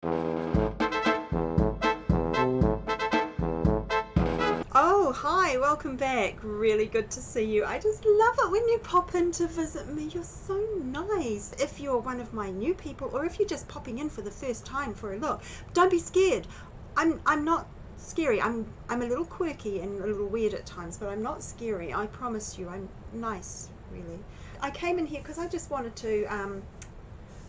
Oh, hi, welcome back. Really good to see you. I just love it when you pop in to visit me. You're so nice. If you're one of my new people, or if you're just popping in for the first time for a look, don't be scared. I'm not scary. I'm a little quirky and a little weird at times, but I'm not scary. I promise you. I'm nice, really. I came in here because I just wanted to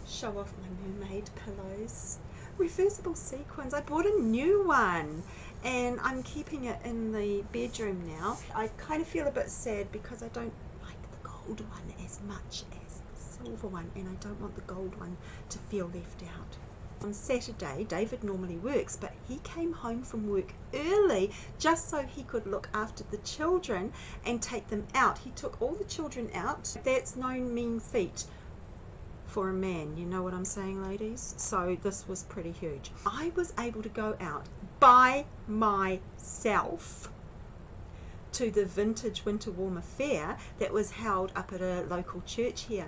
show off my mermaid pillows. Reversible sequins. I bought a new one and I'm keeping it in the bedroom now. I kind of feel a bit sad because I don't like the gold one as much as the silver one, and I don't want the gold one to feel left out. On Saturday, David normally works, but he came home from work early just so he could look after the children and take them out. He took all the children out. That's no mean feat for a man, you know what I'm saying, ladies? So this was pretty huge. I was able to go out by myself to the vintage winter warmer fair that was held up at a local church here,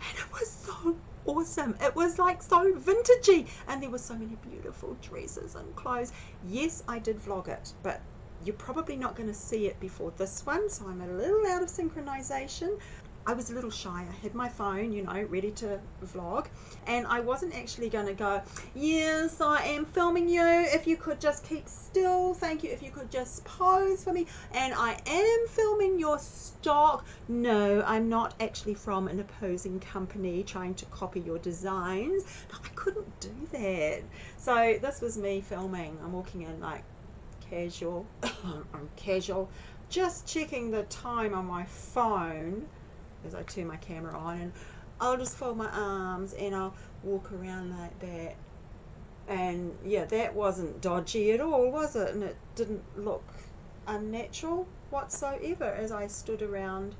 and it was so awesome. It was like so vintagey, and there were so many beautiful dresses and clothes. Yes, I did vlog it, but you're probably not going to see it before this one, so I'm a little out of synchronization. I was a little shy. I had my phone, you know, ready to vlog, and I wasn't actually going to go, yes, I am filming you, if you could just keep still, thank you, if you could just pose for me, and I am filming your stock. No, I'm not actually from an opposing company trying to copy your designs. No, I couldn't do that. So this was me filming. I'm walking in like casual. I'm casual, just checking the time on my phone as I turn my camera on, and I'll just fold my arms and I'll walk around like that. And yeah, that wasn't dodgy at all, was it? And it didn't look unnatural whatsoever as I stood around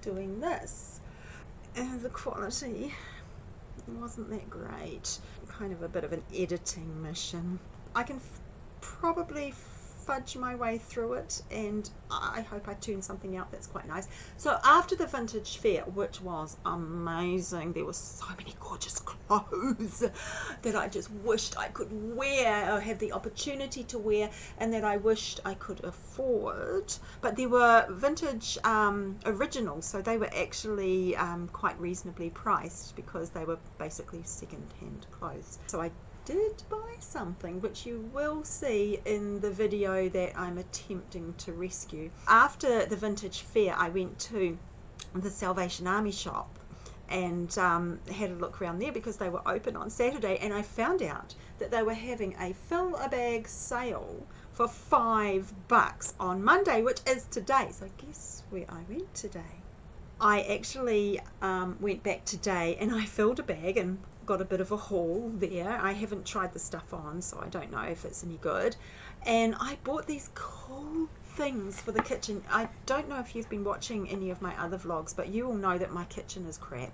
doing this. And the quality wasn't that great. Kind of a bit of an editing mission. I can probably fudge my way through it, and I hope I turn something out that's quite nice. So after the vintage fair, which was amazing, there were so many gorgeous clothes that I just wished I could wear or have the opportunity to wear, and that I wished I could afford. But there were vintage originals, so they were actually quite reasonably priced because they were basically second-hand clothes. So I did buy something which you will see in the video that I'm attempting to rescue. After the vintage fair, I went to the Salvation Army shop and had a look around there because they were open on Saturday, and I found out that they were having a fill a bag sale for $5 on Monday, which is today. So guess where I went today? I actually went back today and I filled a bag and got a bit of a haul there. I haven't tried the stuff on, so I don't know if it's any good. And I bought these cool things for the kitchen. I don't know if you've been watching any of my other vlogs, but you all know that my kitchen is crap.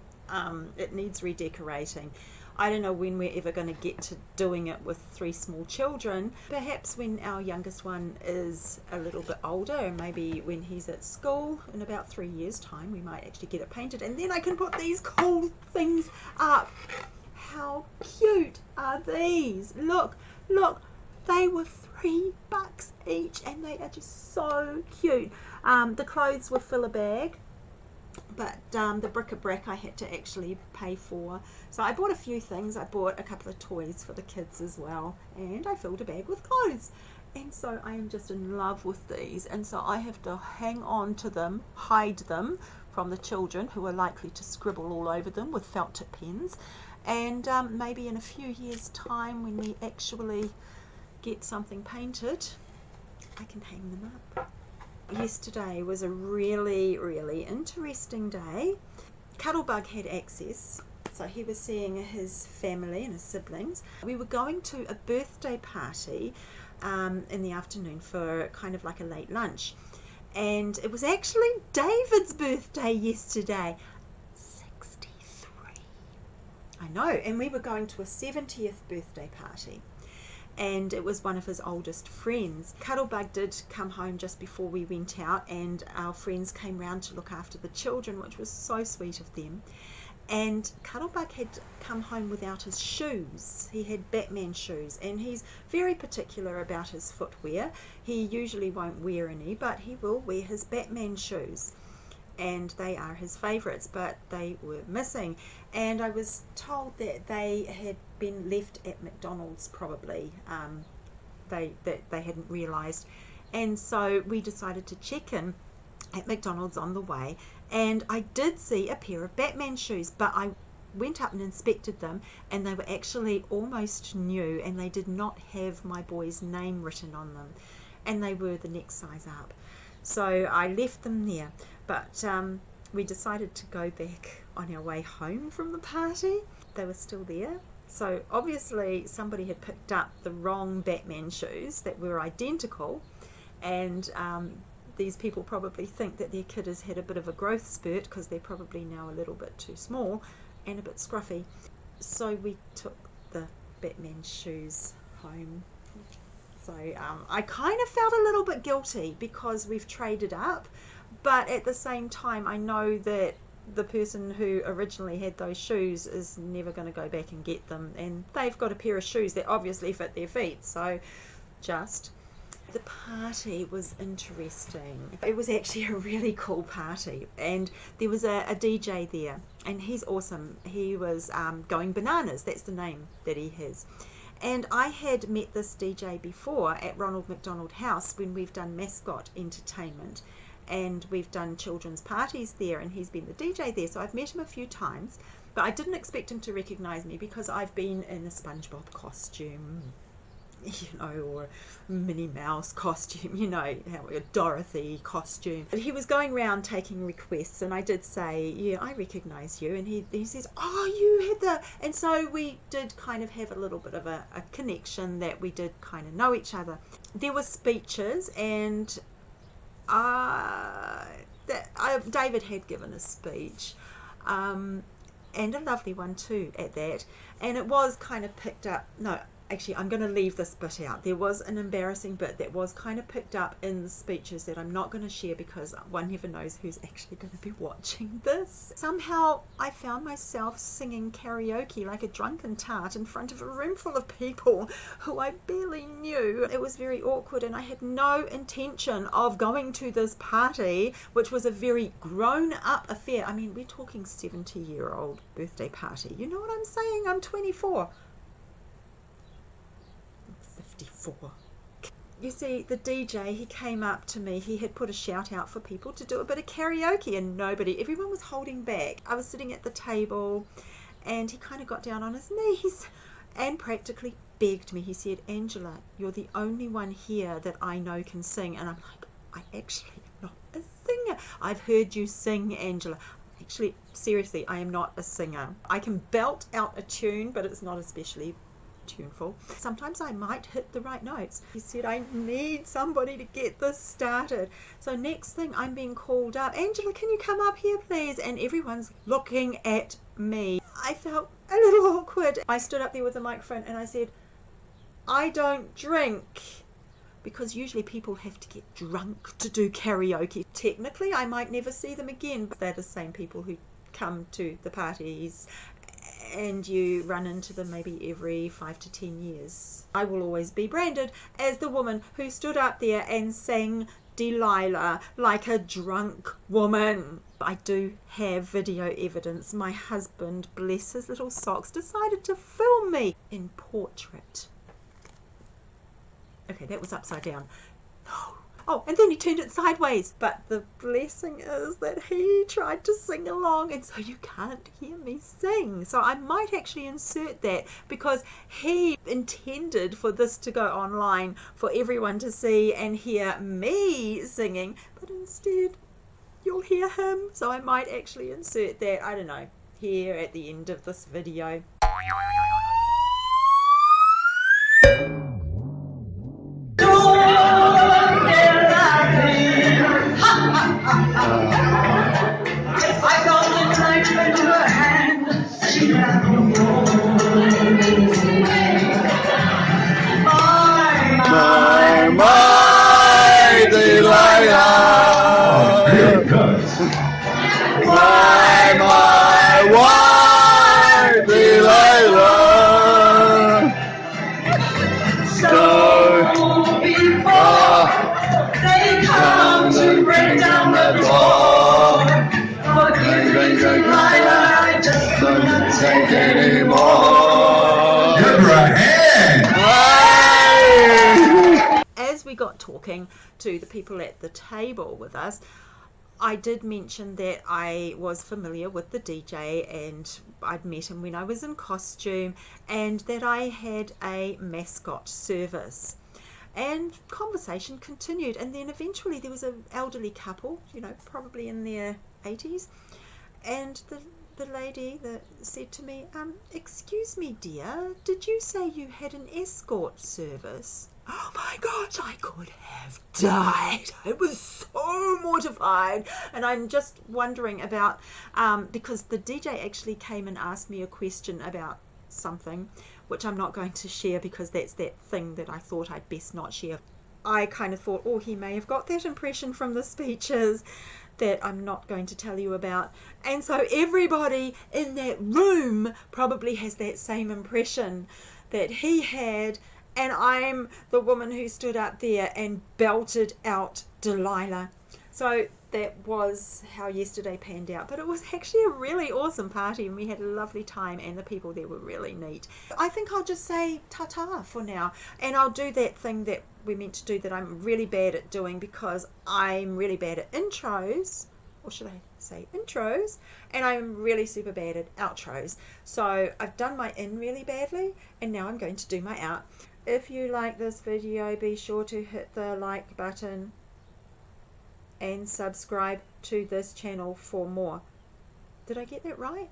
It needs redecorating. I don't know when we're ever going to get to doing it with 3 small children. Perhaps when our youngest one is a little bit older, and maybe when he's at school in about 3 years time, we might actually get it painted, and then I can put these cool things up. How cute are these? Look, look, they were $3 each, and they are just so cute. The clothes were fill a bag, but the bric-a-brac I had to actually pay for. So I bought a few things. I bought a couple of toys for the kids as well, and I filled a bag with clothes. And so I am just in love with these, and so I have to hang on to them, hide them from the children who are likely to scribble all over them with felt tip pens. And maybe in a few years time, when we actually get something painted, I can hang them up. Yesterday was a really, really interesting day. Cuddlebug had access, so he was seeing his family and his siblings. We were going to a birthday party in the afternoon for kind of like a late lunch, and it was actually David's birthday yesterday. 63. I know, and we were going to a 70th birthday party, and it was one of his oldest friends. Cuddlebug did come home just before we went out, and our friends came round to look after the children, which was so sweet of them. And Cuddlebug had come home without his shoes. He had Batman shoes, and he's very particular about his footwear. He usually won't wear any, but he will wear his Batman shoes, and they are his favourites, but they were missing. And I was told that they had been left at McDonald's, probably. They hadn't realised. And so we decided to check in at McDonald's on the way, and I did see a pair of Batman shoes, but I went up and inspected them, and they were actually almost new, and they did not have my boy's name written on them, and they were the next size up. So I left them there, but we decided to go back on our way home from the party. They were still there. So obviously somebody had picked up the wrong Batman shoes that were identical, and these people probably think that their kid has had a bit of a growth spurt, because they're probably now a little bit too small and a bit scruffy. So we took the Batman shoes home. So I kind of felt a little bit guilty because we've traded up, but at the same time I know that the person who originally had those shoes is never going to go back and get them, and they've got a pair of shoes that obviously fit their feet. So the party was interesting. It was actually a really cool party, and there was a DJ there, and he's awesome. He was Going Bananas, that's the name that he has. And I had met this DJ before at Ronald McDonald House when we've done mascot entertainment, and we've done children's parties there, and he's been the DJ there. So I've met him a few times, but I didn't expect him to recognize me because I've been in a SpongeBob costume, or Minnie Mouse costume, a Dorothy costume. But he was going around taking requests, and I did say, yeah, I recognize you. And he says, oh, you had the... And so we did kind of have a little bit of a connection, that we did kind of know each other. There were speeches, and David had given a speech, and a lovely one too at that. And it was kind of picked up... No, actually, I'm going to leave this bit out. There was an embarrassing bit that was kind of picked up in the speeches that I'm not going to share, because one never knows who's actually going to be watching this. Somehow I found myself singing karaoke like a drunken tart in front of a room full of people who I barely knew. It was very awkward, and I had no intention of going to this party, which was a very grown-up affair. I mean, we're talking 70-year-old birthday party. You know what I'm saying? I'm 24. 54. You see, the DJ, he came up to me. He had put a shout out for people to do a bit of karaoke, and everyone was holding back. I was sitting at the table, and he kind of got down on his knees and practically begged me. He said, Angela, you're the only one here that I know can sing. And I'm like, I actually am not a singer. I've heard you sing, Angela. Actually, seriously, I am not a singer. I can belt out a tune, but it's not especially tuneful. Sometimes I might hit the right notes. He said, I need somebody to get this started. So next thing, I'm being called up. Angela, can you come up here, please? And everyone's looking at me. I felt a little awkward. I stood up there with the microphone and I said, I don't drink. Because usually people have to get drunk to do karaoke. Technically, I might never see them again, but they're the same people who come to the parties, and you run into them maybe every 5 to 10 years. I will always be branded as the woman who stood up there and sang Delilah like a drunk woman. I do have video evidence. My husband, bless his little socks, decided to film me in portrait. Okay, that was upside down. No. Oh, and then he turned it sideways. But the blessing is that he tried to sing along, and so you can't hear me sing. So I might actually insert that, because he intended for this to go online for everyone to see and hear me singing, but instead you'll hear him. So I might actually insert that, I don't know, here at the end of this video. I got the knife into her hand. She ran home. My Delilah. My, hand. As we got talking to the people at the table with us, I did mention that I was familiar with the DJ and I'd met him when I was in costume, and that I had a mascot service. And conversation continued, and then eventually there was an elderly couple, you know, probably in their 80s, and the lady that said to me, excuse me dear, did you say you had an escort service? Oh my gosh, I could have died. I was so mortified. And I'm just wondering about, because the DJ actually came and asked me a question about something, which I'm not going to share because that's that thing that I thought I'd best not share. I kind of thought, oh, he may have got that impression from the speeches that I'm not going to tell you about. And so everybody in that room probably has that same impression that he had, and I'm the woman who stood up there and belted out Delilah. So that was how yesterday panned out, but it was actually a really awesome party and we had a lovely time and the people there were really neat. I think I'll just say ta-ta for now, and I'll do that thing that we meant to do that I'm really bad at doing, because I'm really bad at intros, or should I say intros, and I'm really super bad at outros. So I've done my in really badly and now I'm going to do my out. If you like this video, be sure to hit the like button and subscribe to this channel for more. Did I get that right?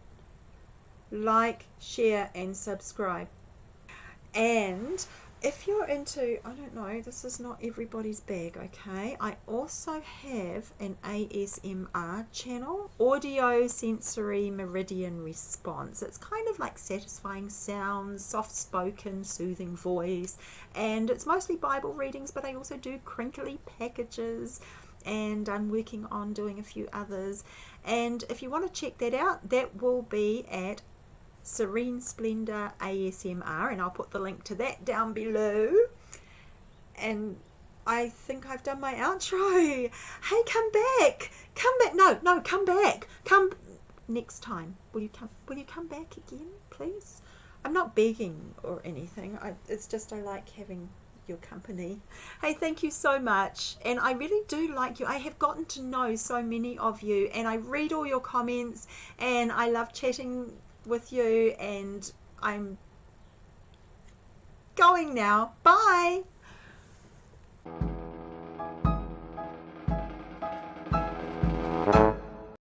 Like, share and subscribe. And if you're into, I don't know, this is not everybody's bag, okay? I also have an ASMR channel, Audio Sensory Meridian Response. It's kind of like satisfying sounds, soft-spoken, soothing voice, and it's mostly Bible readings, but I also do crinkly packages, and I'm working on doing a few others. And if you want to check that out, that will be at Serene Splendor ASMR, and I'll put the link to that down below. And I think I've done my outro. Hey, come back, no, come back, come next time. Will you come back again, please? I'm not begging or anything, it's just I like having your company. Hey, thank you so much, and I really do like you. I have gotten to know so many of you, and I read all your comments, and I love chatting with you, and I'm going now. Bye.